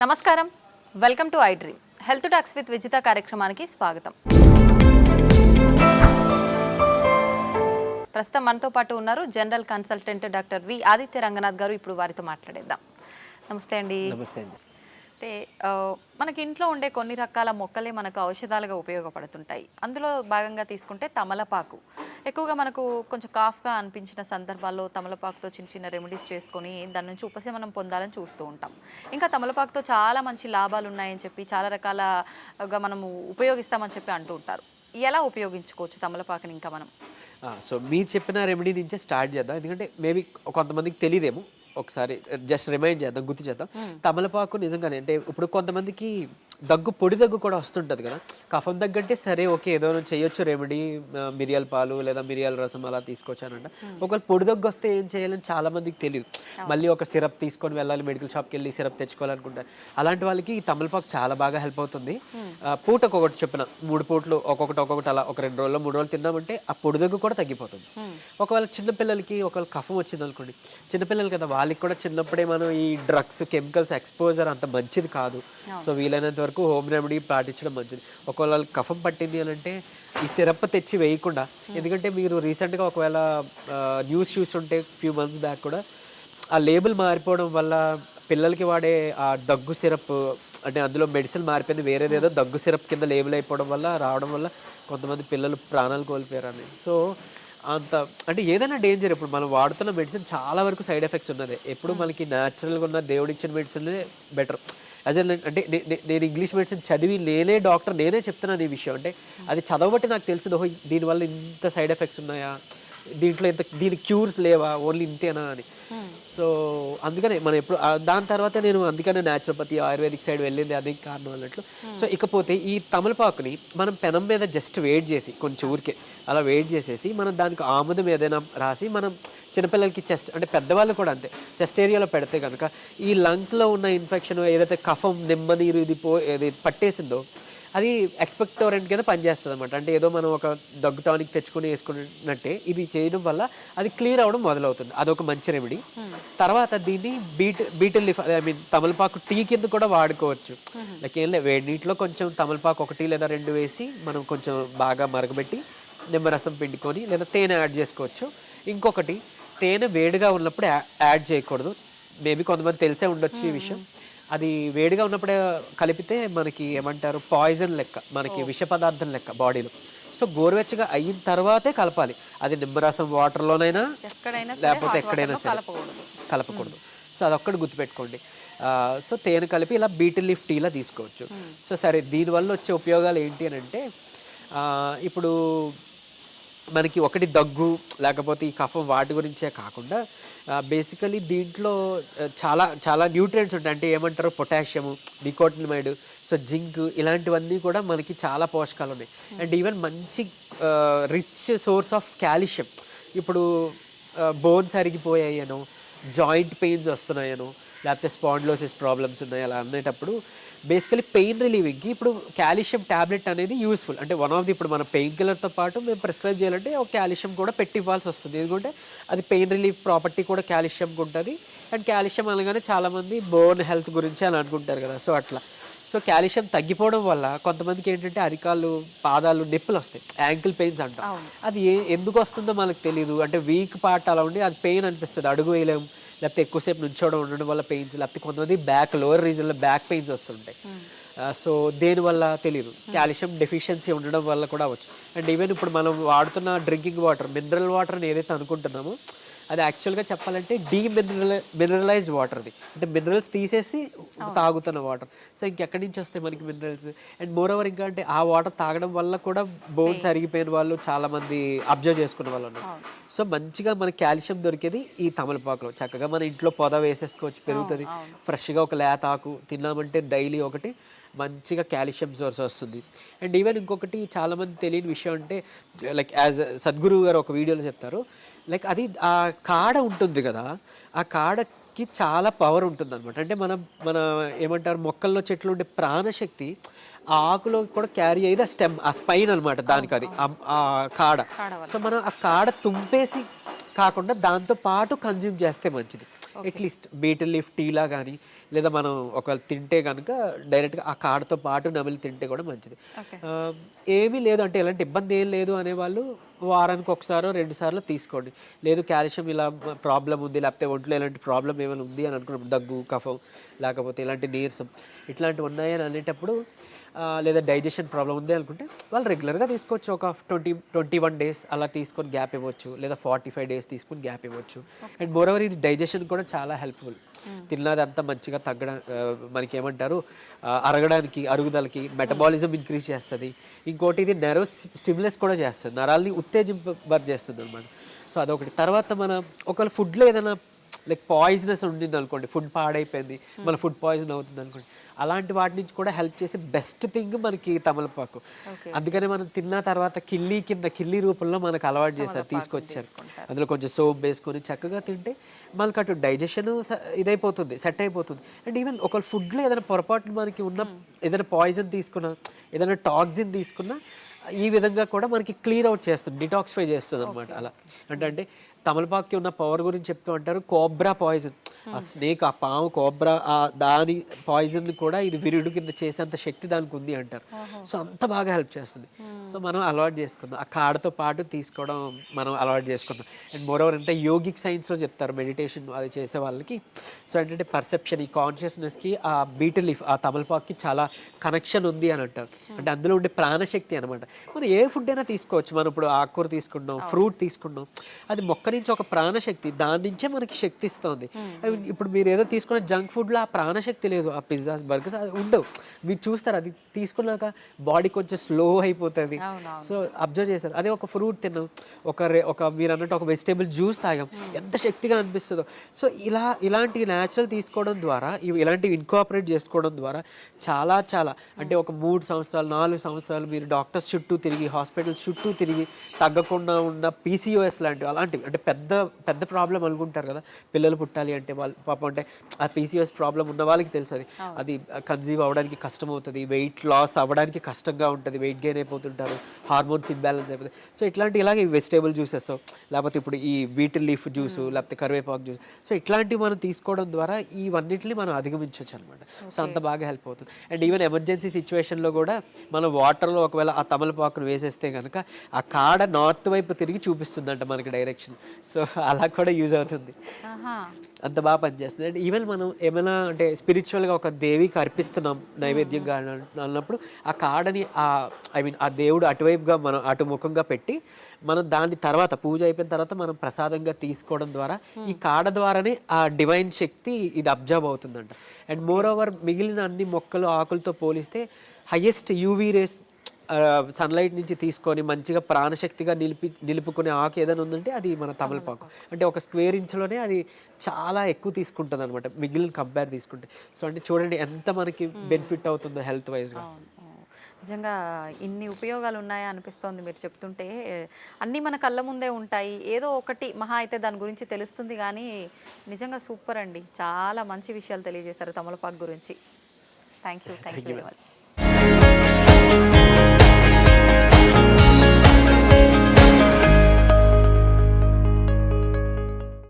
నమస్కారం, welcome to I dream. Health talks with Vijitha కార్యక్రమానికి స్వాగతం. ప్రస్తుతం మనతో పాటు ఉన్నారు general consultant doctor V Aditya Ranganath గారు. ఇప్పుడు వారితో మాట్లాడేద్దాం. నమస్తే అండి. నమస్తే అండి. అయితే మనకి ఇంట్లో ఉండే కొన్ని రకాల మొక్కలే మనకు ఔషధాలుగా ఉపయోగపడుతుంటాయి. అందులో భాగంగా తీసుకుంటే తమలపాకు. ఎక్కువగా మనకు కొంచెం కాఫ్గా అనిపించిన సందర్భాల్లో తమలపాకుతో చిన్న చిన్న రెమెడీస్ చేసుకొని దాని నుంచి ఉపశమనం పొందాలని చూస్తూ ఉంటాం. ఇంకా తమలపాకుతో చాలా మంచి లాభాలు ఉన్నాయని చెప్పి చాలా రకాలగా మనము ఉపయోగిస్తామని చెప్పి అంటూ ఉంటారు. ఎలా ఉపయోగించుకోవచ్చు తమలపాకుని ఇంకా మనం? సో మీరు చెప్పిన రెమెడీ నుంచే స్టార్ట్ చేద్దాం. ఎందుకంటే మేబీ కొంతమందికి తెలియదేమో, ఒకసారి జస్ట్ రిమైండ్ చేద్దాం, గుర్తు చేద్దాం. తమలపాకు నిజంగానే అంటే ఇప్పుడు కొంతమందికి పొడి దగ్గు కూడా వస్తుంటుంది కదా. కఫం దగ్గంటే సరే ఓకే ఏదో చేయొచ్చు రెమెడీ, మిరియాల పాలు లేదా మిరియాల రసం అలా తీసుకోవచ్చానంట. ఒకవేళ పొడి దగ్గు వస్తే ఏం చేయాలని చాలా మందికి తెలియదు. మళ్ళీ ఒక సిరప్ తీసుకొని వెళ్ళాలి, మెడికల్ షాప్కి వెళ్ళి సిరప్ తెచ్చుకోవాలనుకుంటారు. అలాంటి వాళ్ళకి ఈ తమలపాకు చాలా బాగా హెల్ప్ అవుతుంది. పూటకు ఒకటి చెప్పిన 3 పూటలు ఒక్కొక్కటి అలా ఒక 2 రోజుల్లో 3 రోజులు తిన్నామంటే ఆ పొడి దగ్గు కూడా తగ్గిపోతుంది. ఒకవేళ చిన్నపిల్లలకి ఒకవేళ కఫం వచ్చింది అనుకోండి, చిన్నపిల్లలు కదా, వాళ్ళకి కూడా చిన్నప్పుడే మనం ఈ డ్రగ్స్ కెమికల్స్ ఎక్స్పోజర్ అంత మంచిది కాదు. సో వీలైనంత వరకు హోమ్ రెమెడీ పాటించడం మంచిది. ఒకవేళ కఫం పట్టింది అని అంటే ఈ సిరప్ తెచ్చి వేయకుండా, ఎందుకంటే మీరు రీసెంట్గా ఒకవేళ న్యూస్ చూస్తుంటే ఫ్యూ మంత్స్ బ్యాక్ కూడా ఆ లేబుల్ మారిపోవడం వల్ల పిల్లలకి వాడే ఆ దగ్గు సిరప్ అంటే అందులో మెడిసిన్ మారిపోయింది, వేరేదేదో దగ్గు సిరప్ కింద లేబుల్ అయిపోవడం వల్ల రావడం వల్ల కొంతమంది పిల్లలు ప్రాణాలు కోల్పోయారని. సో అంత అంటే ఏదైనా డేంజర్. ఇప్పుడు మనం వాడుతున్న మెడిసిన్ చాలా వరకు సైడ్ ఎఫెక్ట్స్ ఉన్నది. ఎప్పుడు మనకి న్యాచురల్గా ఉన్న దేవుడు ఇచ్చిన మెడిసిన్లే బెటర్. యాజ్ అంటే నేను ఇంగ్లీష్ మెడిసిన్ చదివి నేనే చెప్తున్నాను ఈ విషయం. అంటే అది చదవబట్టి నాకు తెలిసింది, ఓహో దీనివల్ల ఇంత సైడ్ ఎఫెక్ట్స్ ఉన్నాయా, దీంట్లో దీనికి క్యూర్స్ లేవా, ఓన్లీ ఇంతేనా అని. సో అందుకనే మనం ఎప్పుడు దాని తర్వాత నేను అందుకనే న్యాచురోపతి ఆయుర్వేదిక్ సైడ్ వెళ్ళింది అదే కారణం అన్నట్లు. సో ఇకపోతే ఈ తమలపాకుని మనం పెనం మీద జస్ట్ వేడి చేసి కొంచెం ఊరికే అలా వేడి చేసేసి మనం దానికి ఆముదం ఏదైనా రాసి మనం చిన్నపిల్లలకి చెస్ట్ అంటే పెద్దవాళ్ళు కూడా అంతే చెస్ట్ ఏరియాలో పెడితే కనుక ఈ లంగ్స్లో ఉన్న ఇన్ఫెక్షన్ ఏదైతే కఫం నిమ్మ నీరు ఏది పట్టేసిందో అది ఎక్స్పెక్టోరెంట్ కింద పనిచేస్తుంది అనమాట. అంటే ఏదో మనం ఒక దగ్గు టానిక్ తెచ్చుకొని వేసుకున్నట్టే ఇది చేయడం వల్ల అది క్లియర్ అవ్వడం మొదలవుతుంది. అదొక మంచి రెమెడీ. తర్వాత దీన్ని బీటిల్ లీఫ్ తమలపాకు టీ కింద కూడా వాడుకోవచ్చు. లైక్ ఏం లేదు, వేడి నీటిలో కొంచెం తమలపాకు 1 లేదా 2 వేసి మనం కొంచెం బాగా మరగబెట్టి నిమ్మరసం పిండుకొని లేదా తేనె యాడ్ చేసుకోవచ్చు. ఇంకొకటి, తేనె వేడిగా ఉన్నప్పుడు యాడ్ చేయకూడదు. మేబీ కొంతమంది తెలిసే ఉండొచ్చు ఈ విషయం. అది వేడిగా ఉన్నప్పుడే కలిపితే మనకి ఏమంటారు పాయిజన్ లెక్క, మనకి విష పదార్థం లెక్క బాడీలో. సో గోరువెచ్చగా అయిన తర్వాతే కలపాలి. అది నిమ్మరసం వాటర్లోనైనా లేకపోతే ఎక్కడైనా సరే కలపకూడదు. సో అదొక్కటి గుర్తుపెట్టుకోండి. సో తేనె కలిపి ఇలా బీటిల్ లీఫ్ టీలా తీసుకోవచ్చు. సో సరే, దీనివల్ల వచ్చే ఉపయోగాలు ఏంటి అని అంటే ఇప్పుడు మనకి ఒకటి దగ్గు లేకపోతే ఈ కఫం వాటి గురించే కాకుండా బేసికలీ దీంట్లో చాలా చాలా న్యూట్రియంట్స్ ఉంటాయి. అంటే ఏమంటారు, పొటాషియము, నికోటినమైడ్, సో జింక్, ఇలాంటివన్నీ కూడా మనకి చాలా పోషకాలు ఉన్నాయి. అండ్ ఈవెన్ మంచి రిచ్ సోర్స్ ఆఫ్ కాల్షియం. ఇప్పుడు బోన్స్ అరిగిపోయాయనో, జాయింట్ పెయిన్స్ వస్తున్నాయనో, లేకపోతే స్పాండిలోసిస్ ప్రాబ్లమ్స్ ఉన్నాయి అలా అనేటప్పుడు బేసికలీ పెయిన్ రిలీవింగ్కి ఇప్పుడు కాల్షియం ట్యాబ్లెట్ అనేది యూస్ఫుల్. అంటే వన్ ఆఫ్ ది, ఇప్పుడు మన పెయిన్ కిల్లర్తో పాటు మేము ప్రిస్క్రైబ్ చేయాలంటే ఒక కాల్షియం కూడా పెట్టి ఇవ్వాల్సి వస్తుంది. ఎందుకంటే అది పెయిన్ రిలీఫ్ ప్రాపర్టీ కూడా కాల్షియంకి ఉంటుంది. అండ్ కాల్షియం అనగానే చాలామంది బోన్ హెల్త్ గురించి అని అనుకుంటారు కదా. సో అట్లా సో కాల్షియం తగ్గిపోవడం వల్ల కొంతమందికి ఏంటంటే అరికాళ్ళు, పాదాలు నొప్పులు వస్తాయి, యాంకిల్ పెయిన్స్ అంటాం. అది ఎందుకు వస్తుందో మనకు తెలియదు. అంటే వీక్ పార్ట్ అలా ఉండి అది పెయిన్ అనిపిస్తుంది, అడుగు వేయలేము, లేకపోతే ఎక్కువసేపు నుంచోవడం ఉండడం వల్ల పెయిన్స్, లేకపోతే కొంతమంది బ్యాక్ లోవర్ రీజన్లో బ్యాక్ పెయిన్స్ వస్తుంటాయి. సో దేనివల్ల తెలియదు, కాల్షియం డెఫిషియన్సీ ఉండడం వల్ల కూడా అవ్వచ్చు. అండ్ ఈవెన్ ఇప్పుడు మనం వాడుతున్న డ్రింకింగ్ వాటర్, మినరల్ వాటర్ అని ఏదైతే అనుకుంటున్నామో అది యాక్చువల్గా చెప్పాలంటే మినరలైజ్డ్ వాటర్. అది అంటే మినరల్స్ తీసేసి తాగుతున్న వాటర్. సో ఇంకెక్కడి నుంచి వస్తాయి మనకి మినరల్స్? అండ్ మోర్ ఓవర్ ఇంకా అంటే ఆ వాటర్ తాగడం వల్ల కూడా బోన్స్ అరిగిపోయిన వాళ్ళు చాలామంది అబ్జర్వ్ చేసుకున్న వాళ్ళు ఉన్నారు. సో మంచిగా మనకి కాల్షియం దొరికేది ఈ తమలపాకులో. చక్కగా మన ఇంట్లో పొద వేసేసుకోవచ్చు, పెరుగుతుంది. ఫ్రెష్గా ఒక లేత ఆకు తిన్నామంటే డైలీ ఒకటి మంచిగా కాల్షియం సోర్స్ వస్తుంది. అండ్ ఈవెన్ ఇంకొకటి చాలామంది తెలియని విషయం అంటే, లైక్ యాజ్ సద్గురు గారు ఒక వీడియోలో చెప్తారు, లైక్ అది ఆ కాడ ఉంటుంది కదా, ఆ కాడకి చాలా పవర్ ఉంటుంది అనమాట. అంటే మన ఏమంటారు, మొక్కల్లో చెట్లు ఉండే ప్రాణశక్తి ఆ ఆకులో కూడా క్యారీ అయ్యేది ఆ స్టెమ్, ఆ స్పైన్ అనమాట దానికి, అది ఆ కాడ. సో మనం ఆ కాడ తుంపేసి కాకుండా దాంతో పాటు కన్జ్యూమ్ చేస్తే మంచిది. అట్లీస్ట్ బీటిల్ లీఫ్ టీలా కానీ లేదా మనం ఒకవేళ తింటే కనుక డైరెక్ట్గా ఆ కాడతో పాటు నమిలి తింటే కూడా మంచిది. ఏమీ లేదు అంటే ఎలాంటి ఇబ్బంది ఏం లేదు అనేవాళ్ళు వారానికి ఒకసారో 2 సార్లు తీసుకోండి. లేదు కాల్షియం ఇలా ప్రాబ్లం ఉంది, లేకపోతే ఒంట్లో ఇలాంటి ప్రాబ్లం ఏమైనా ఉంది అని అనుకున్నప్పుడు దగ్గు, కఫం, లేకపోతే ఇలాంటి నీరసం ఇట్లాంటివి ఉన్నాయని అనేటప్పుడు లేదా డైజెషన్ ప్రాబ్లం ఉంది అనుకుంటే వాళ్ళు రెగ్యులర్గా తీసుకోవచ్చు. ఒక 21 డేస్ అలా తీసుకొని గ్యాప్ ఇవ్వచ్చు, లేదా 45 డేస్ తీసుకొని గ్యాప్ ఇవ్వచ్చు. అండ్ మోరోవర్ ఇది డైజెషన్ కూడా చాలా హెల్ప్ఫుల్. తిన్నది అంతా మంచిగా తగ్గడం, మనకి ఏమంటారు అరగడానికి, అరుగుదలకి, మెటబాలిజం ఇంక్రీజ్ చేస్తుంది. ఇంకోటి ఇది నెర్వ్ స్టిమ్యులస్ కూడా చేస్తుంది, నరాల్ని ఉత్తేజింపబర్ చేస్తుంది అనమాట. సో అదొకటి. తర్వాత మన ఒకవేళ ఫుడ్లో ఏదైనా లైక్ పాయిజనస్ ఉండింది అనుకోండి, ఫుడ్ పాడైపోయింది, మన ఫుడ్ పాయిజన్ అవుతుంది అనుకోండి, అలాంటి వాటి నుంచి కూడా హెల్ప్ చేసే బెస్ట్ థింగ్ మనకి తమలపాకు. అందుకనే మనం తిన్న తర్వాత కిల్లి రూపంలో మనకు అలవాటు చేశారు, తీసుకొచ్చారు. అందులో కొంచెం సోప్ వేసుకొని చక్కగా తింటే మనకు అటు డైజెషన్ ఇదైపోతుంది, సెట్ అయిపోతుంది. అండ్ ఈవెన్ ఒకవేళ ఫుడ్లో ఏదైనా పొరపాటు మనకి ఉన్న ఏదైనా పాయిజన్ తీసుకున్నా, ఏదైనా టాక్సిన్ తీసుకున్నా ఈ విధంగా కూడా మనకి క్లియర్ అవుట్ చేస్తుంది, డిటాక్సిఫై చేస్తుంది అనమాట. అలా అంటే తమలపాకుకి ఉన్న పవర్ గురించి చెప్తూ అంటారు కోబ్రా పాయిజన్. ఆ స్నేక్, ఆ పాము, కోబ్రా దాని పాయిజన్ కూడా ఇది విరుడు కింద చేసేంత శక్తి దానికి ఉంది అంటారు. సో అంత బాగా హెల్ప్ చేస్తుంది. సో మనం అలవాటు చేసుకుందాం, ఆ కాడతో పాటు తీసుకోవడం మనం అలవాటు చేసుకుందాం. అండ్ మోరోవర్ అంటే యోగిక్ సైన్స్లో చెప్తారు మెడిటేషన్ అది చేసే వాళ్ళకి. సో ఏంటంటే పర్సెప్షన్, ఈ కాన్షియస్నెస్కి ఆ బీటిల్ లీఫ్, ఆ తమలపాకుకి చాలా కనెక్షన్ ఉంది అని అంటారు. అంటే అందులో ఉండే ప్రాణశక్తి అనమాట. మనం ఏ ఫుడ్ అయినా తీసుకోవచ్చు. మనం ఇప్పుడు ఆకుకూర తీసుకున్నాం, ఫ్రూట్ తీసుకున్నాం, అది మొక్క నుంచి ఒక ప్రాణశక్తి, దాని నుంచే మనకి శక్తి ఇస్తుంది. ఇప్పుడు మీరు ఏదో తీసుకున్న జంక్ ఫుడ్లో ఆ ప్రాణశక్తి లేదు, ఆ పిజ్జాస్, బర్గర్స్ అది ఉండవు. మీరు చూస్తారు అది తీసుకున్నాక బాడీ కొంచెం స్లో అయిపోతుంది. సో అబ్జర్వ్ చేశారు. అదే ఒక ఫ్రూట్ తిన్నాం, ఒక మీరు అన్నట్టు ఒక వెజిటేబుల్ జ్యూస్ తాగాం, ఎంత శక్తిగా అనిపిస్తుందో. సో ఇలాంటి న్యాచురల్ తీసుకోవడం ద్వారా, ఇలాంటివి ఇన్కాపరేట్ చేసుకోవడం ద్వారా చాలా అంటే ఒక 3 సంవత్సరాలు 4 సంవత్సరాలు మీరు డాక్టర్స్ చుట్టూ తిరిగి, హాస్పిటల్స్ చుట్టూ తిరిగి తగ్గకుండా ఉన్న PCOS అలాంటివి అంటే పెద్ద ప్రాబ్లం అనుకుంటారు కదా, పిల్లలు పుట్టాలి అంటే వాళ్ళు పాపం, అంటే ఆ PCOS ప్రాబ్లం ఉన్న వాళ్ళకి తెలుసు అది కన్సీవ్ అవ్వడానికి కష్టం అవుతుంది, వెయిట్ లాస్ అవ్వడానికి కష్టంగా ఉంటుంది, వెయిట్ గెయిన్ అయిపోతుంటారు, హార్మోన్స్ ఇంబ్యాలెన్స్ అయిపోతుంది. సో ఇలాగే వెజిటేబుల్ జ్యూసెస్, లేకపోతే ఇప్పుడు ఈ బీటిల్ లీఫ్ జ్యూసు, లేకపోతే కరివేపాకు జ్యూస్, సో ఇట్లాంటివి మనం తీసుకోవడం ద్వారా ఇవన్నిటిని మనం అధిగమించవచ్చు అనమాట. సో అంత బాగా హెల్ప్ అవుతుంది. అండ్ ఈవెన్ ఎమర్జెన్సీ సిచ్యువేషన్లో కూడా మనం వాటర్లో ఒకవేళ ఆ తమలపాకును వేసేస్తే కనుక ఆ కాడ నార్త్ వైపు తిరిగి చూపిస్తుందంట మనకి డైరెక్షన్. సో అలా కూడా యూజ్ అవుతుంది, అంత బాగా పనిచేస్తుంది. అండ్ ఈవెన్ మనం ఏమైనా అంటే స్పిరిచువల్గా ఒక దేవికి అర్పిస్తున్నాం నైవేద్యంగా అన్నప్పుడు ఆ కాడని ఆ దేవుడు అటువైపుగా మనం అటు ముఖంగా పెట్టి మనం దాని తర్వాత పూజ అయిపోయిన తర్వాత మనం ప్రసాదంగా తీసుకోవడం ద్వారా ఈ కాడ ద్వారానే ఆ డివైన్ శక్తి ఇది అబ్జర్వ్ అవుతుందంట. అండ్ మోర్ ఓవర్ మిగిలిన అన్ని మొక్కలు, ఆకులతో పోలిస్తే హైయెస్ట్ యూవీ రేస్ సన్లైట్ నుంచి తీసుకొని మంచిగా ప్రాణశక్తిగా నిలుపుకునే ఆకు ఏదైనా ఉందంటే అది మన తమలపాకు. అంటే ఒక స్క్వేర్ ఇంచ్లోనే అది చాలా ఎక్కువ తీసుకుంటుంది అనమాట మిగిలిన కంపేర్ తీసుకుంటే. సో అంటే చూడండి ఎంత మనకి బెనిఫిట్ అవుతుందో హెల్త్ వైజ్గా. నిజంగా ఇన్ని ఉపయోగాలు ఉన్నాయా అనిపిస్తోంది మీరు చెప్తుంటే. అన్నీ మన కళ్ళ ముందే ఉంటాయి, ఏదో ఒకటి మహా అయితే దాని గురించి తెలుస్తుంది, కానీ నిజంగా సూపర్ అండి. చాలా మంచి విషయాలు తెలియజేశారు తమలపాకు గురించి. Thank you very much.